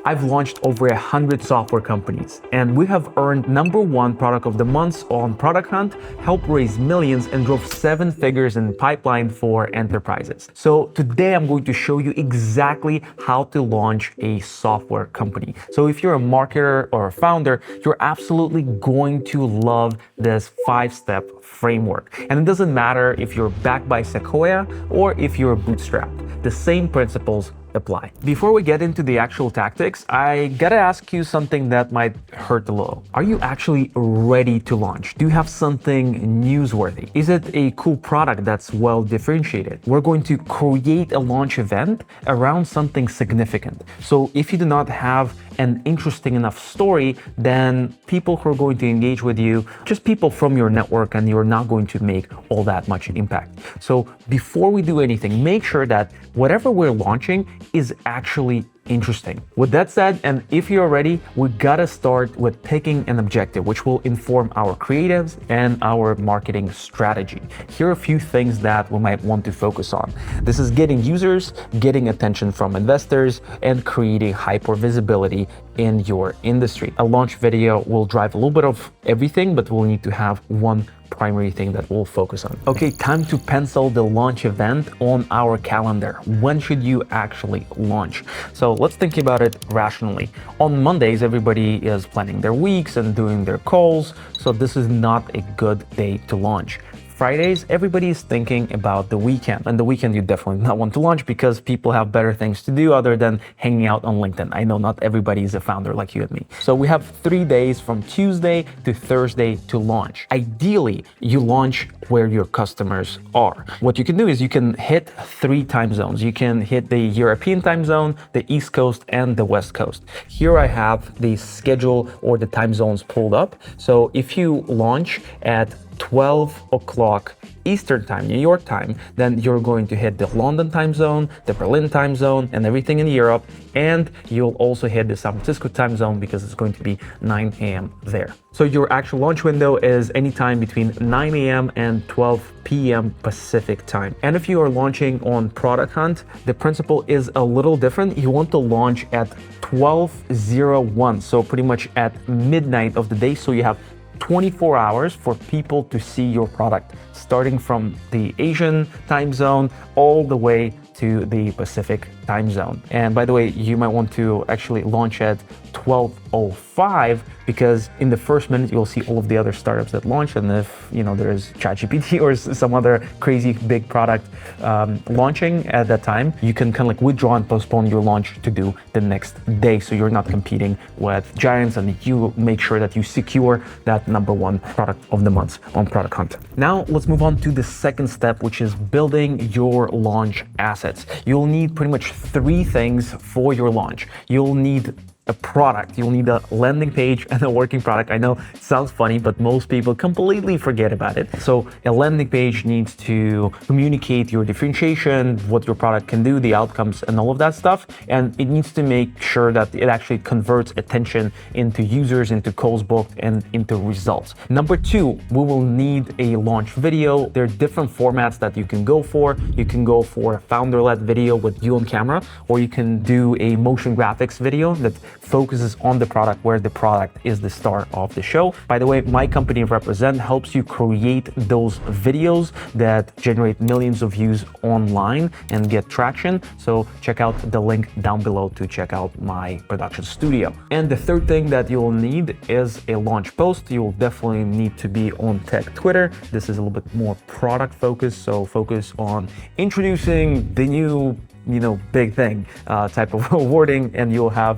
I've launched over 100 software companies, and we have earned #1 product of the month on Product Hunt, helped raise millions, and drove 7 figures in pipeline for enterprises. So today I'm going to show you exactly how to launch a software company. So if you're a marketer or a founder, you're absolutely going to love this 5-step framework. And it doesn't matter if you're backed by Sequoia or if you're bootstrapped. The same principles apply. Before we get into the actual tactics, I gotta ask you something that might hurt a little. Are you actually ready to launch? Do you have something newsworthy? Is it a cool product that's well differentiated? We're going to create a launch event around something significant. So if you do not have an interesting enough story, then people who are going to engage with you, just people from your network, and you're not going to make all that much impact. So before we do anything, make sure that whatever we're launching is actually interesting. With that said, and if you're ready, we gotta start with picking an objective, which will inform our creatives and our marketing strategy. Here are a few things that we might want to focus on. This is getting users, getting attention from investors, and creating hyper visibility in your industry. A launch video will drive a little bit of everything, but we'll need to have one primary thing that we'll focus on. Okay, time to pencil the launch event on our calendar. When should you actually launch? So let's think about it rationally. On Mondays, everybody is planning their weeks and doing their calls, so this is not a good day to launch. Fridays, everybody is thinking about the weekend. And the weekend, you definitely not want to launch because people have better things to do other than hanging out on LinkedIn. I know not everybody is a founder like you and me. So we have 3 days from Tuesday to Thursday to launch. Ideally, you launch where your customers are. What you can do is you can hit 3 time zones. You can hit the European time zone, the East Coast, and the West Coast. Here I have the schedule or the time zones pulled up. So if you launch at 12 o'clock Eastern time, New York time, then you're going to hit the London time zone, the Berlin time zone, and everything in Europe. And you'll also hit the San Francisco time zone because it's going to be 9 a.m. there. So your actual launch window is anytime between 9 a.m. and 12 p.m. Pacific time. And if you are launching on Product Hunt, the principle is a little different. You want to launch at 12:01, so pretty much at midnight of the day. So you have 24 hours for people to see your product, starting from the Asian time zone all the way to the Pacific time zone. And by the way, you might want to actually launch at 12:05 because in the first minute you'll see all of the other startups that launch, and if there's ChatGPT or some other crazy big product launching at that time, you can kind of like withdraw and postpone your launch to do the next day, so you're not competing with giants, and you make sure that you secure that #1 product of the month on Product Hunt. Now let's move on to the second step, which is building your launch assets. You'll need pretty much 3 things for your launch. You'll need a product, you'll need a landing page and a working product. I know it sounds funny, but most people completely forget about it. So a landing page needs to communicate your differentiation, what your product can do, the outcomes, and all of that stuff. And it needs to make sure that it actually converts attention into users, into calls booked, and into results. #2, we will need a launch video. There are different formats that you can go for. You can go for a founder-led video with you on camera, or you can do a motion graphics video that focuses on the product, where the product is the star of the show. By the way, my company Represent helps you create those videos that generate millions of views online and get traction. So check out the link down below to check out my production studio. And the third thing that you'll need is a launch post. You'll definitely need to be on tech Twitter. This is a little bit more product focused, so focus on introducing the new big thing type of wording, and you'll have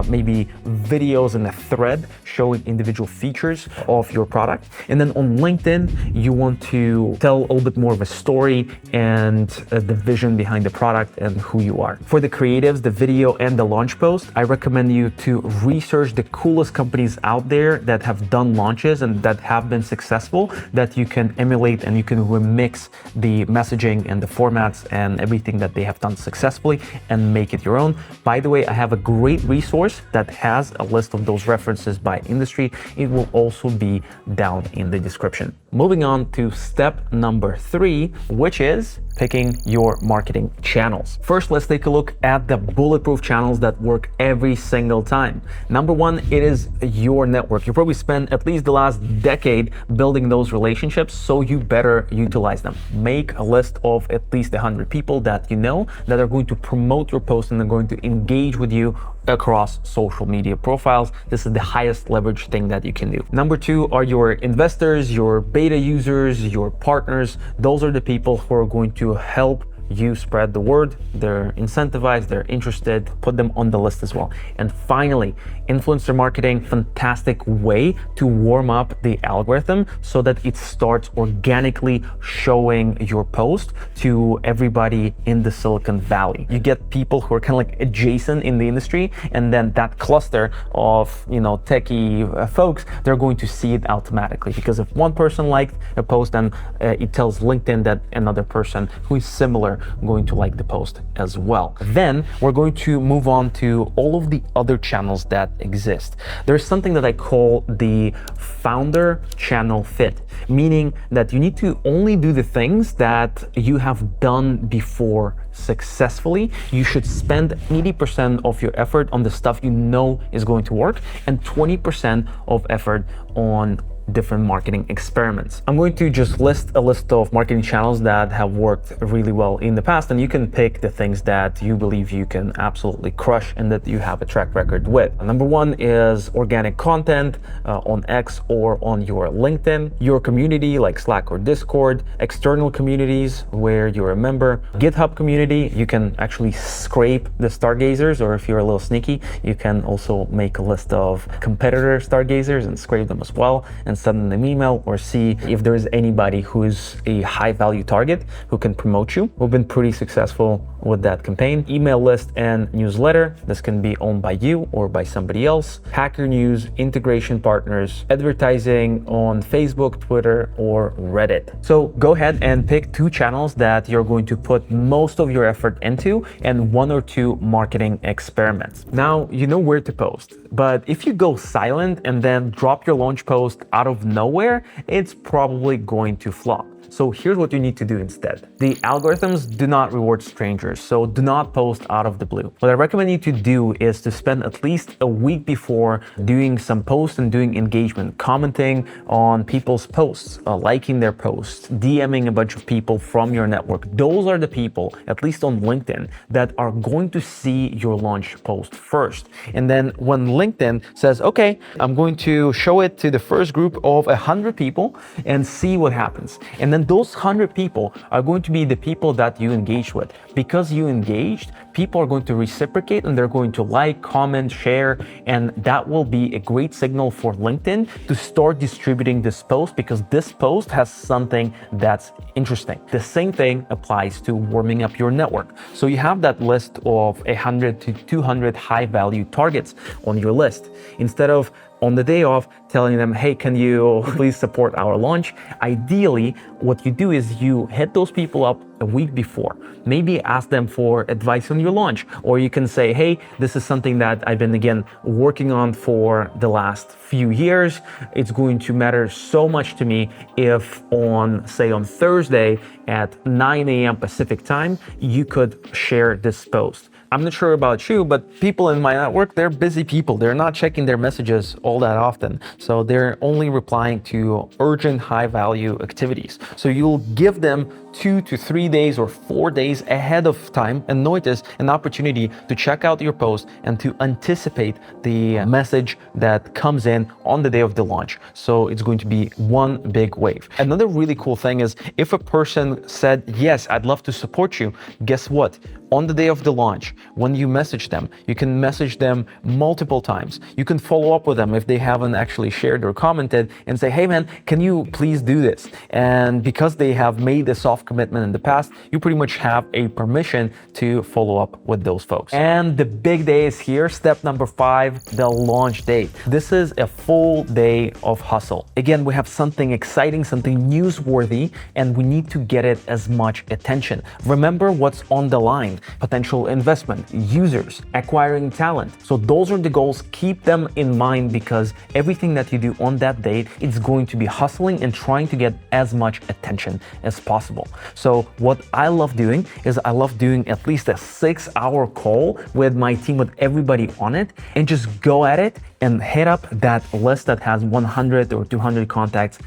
maybe videos in a thread showing individual features of your product. And then on LinkedIn, you want to tell a little bit more of a story and the vision behind the product and who you are. For the creatives, the video and the launch post, I recommend you to research the coolest companies out there that have done launches and that have been successful, that you can emulate, and you can remix the messaging and the formats and everything that they have done successfully and make it your own. By the way, I have a great resource that has a list of those references by industry. It will also be down in the description. Moving on to step number 3, which is picking your marketing channels. First, let's take a look at the bulletproof channels that work every single time. Number 1, it is your network. You probably spent at least the last decade building those relationships, so you better utilize them. Make a list of at least 100 people that you know that are going to promote your post and are going to engage with you across social media profiles. This is the highest leverage thing that you can do. Number 2 are your investors, your beta users, your partners. Those are the people who are going to help you spread the word. They're incentivized, they're interested, put them on the list as well. And finally, influencer marketing, fantastic way to warm up the algorithm so that it starts organically showing your post to everybody in the Silicon Valley. You get people who are kind of like adjacent in the industry, and then that cluster of, techie folks, they're going to see it automatically, because if one person liked a post, then it tells LinkedIn that another person who is similar going to like the post as well. Then we're going to move on to all of the other channels that exist. There's something that I call the founder channel fit, meaning that you need to only do the things that you have done before successfully. You should spend 80% of your effort on the stuff you know is going to work and 20% of effort on different marketing experiments. I'm going to just list a list of marketing channels that have worked really well in the past, and you can pick the things that you believe you can absolutely crush and that you have a track record with. Number 1 is organic content on X or on your LinkedIn, your community like Slack or Discord, external communities where you're a member, GitHub community. You can actually scrape the stargazers, or if you're a little sneaky, you can also make a list of competitor stargazers and scrape them as well, and send them an email or see if there is anybody who is a high value target who can promote you. We've been pretty successful with that campaign. Email list and newsletter. This can be owned by you or by somebody else. Hacker News, integration partners, advertising on Facebook, Twitter, or Reddit. So go ahead and pick 2 channels that you're going to put most of your effort into and 1 or 2 marketing experiments. Now you know where to post, but if you go silent and then drop your launch post out of nowhere, it's probably going to flop. So here's what you need to do instead. The algorithms do not reward strangers, so do not post out of the blue. What I recommend you to do is to spend at least a week before doing some posts and doing engagement, commenting on people's posts, liking their posts, DMing a bunch of people from your network. Those are the people, at least on LinkedIn, that are going to see your launch post first. And then when LinkedIn says, okay, I'm going to show it to the first group of 100 people and see what happens. And then those 100 people are going to be the people that you engage with. Because you engaged, people are going to reciprocate and they're going to like, comment, share, and that will be a great signal for LinkedIn to start distributing this post, because this post has something that's interesting. The same thing applies to warming up your network. So you have that list of 100 to 200 high value targets on your list. Instead of on the day of telling them, hey, can you please support our launch? Ideally, what you do is you hit those people up a week before. Maybe ask them for advice on your launch, or you can say, hey, this is something that I've been, again, working on for the last few years. It's going to matter so much to me if on Thursday at 9 a.m. Pacific time, you could share this post. I'm not sure about you, but people in my network, they're busy people. They're not checking their messages all that often. So they're only replying to urgent, high value activities. So you'll give them 2 to 3 days or 4 days ahead of time and notice an opportunity to check out your post and to anticipate the message that comes in on the day of the launch. So it's going to be one big wave. Another really cool thing is if a person said, yes, I'd love to support you, guess what? On the day of the launch, when you message them, you can message them multiple times. You can follow up with them if they haven't actually shared or commented and say, hey man, can you please do this? And because they have made a soft commitment in the past, you pretty much have a permission to follow up with those folks. And the big day is here. Step number 5, the launch date. This is a full day of hustle. Again, we have something exciting, something newsworthy, and we need to get it as much attention. Remember what's on the line. pipeline, potential investment, users, acquiring talent. So those are the goals. Keep them in mind because everything that you do on that date, it's going to be hustling and trying to get as much attention as possible. So what I love doing is I love doing at least a 6-hour call with my team, with everybody on it, and just go at it and hit up that list that has 100 or 200 contacts.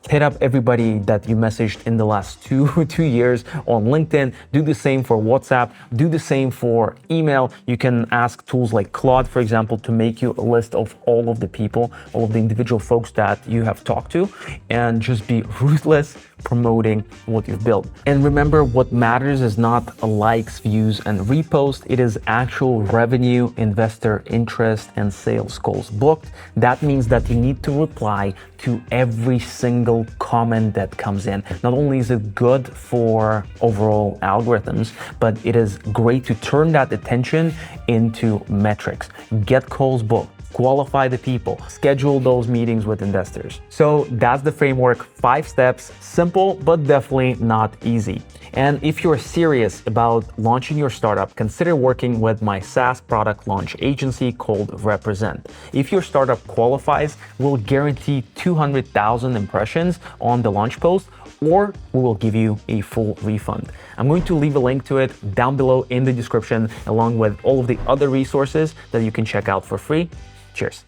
Hit up everybody that you messaged in the last two years on LinkedIn. Do the same for WhatsApp. Do the same for email. You can ask tools like Claude, for example, to make you a list of all of the people, all of the individual folks that you have talked to, and just be ruthless promoting what you've built. And remember, what matters is not likes, views, and repost. It is actual revenue, investor interest, and sales calls booked. That means that you need to reply to every single comment that comes in. Not only is it good for overall algorithms, but it is great to turn that attention into metrics. Get calls booked. Qualify the people, schedule those meetings with investors. So that's the framework, 5 steps, simple, but definitely not easy. And if you're serious about launching your startup, consider working with my SaaS product launch agency called Represent. If your startup qualifies, we'll guarantee 200,000 impressions on the launch post, or we will give you a full refund. I'm going to leave a link to it down below in the description, along with all of the other resources that you can check out for free. Cheers.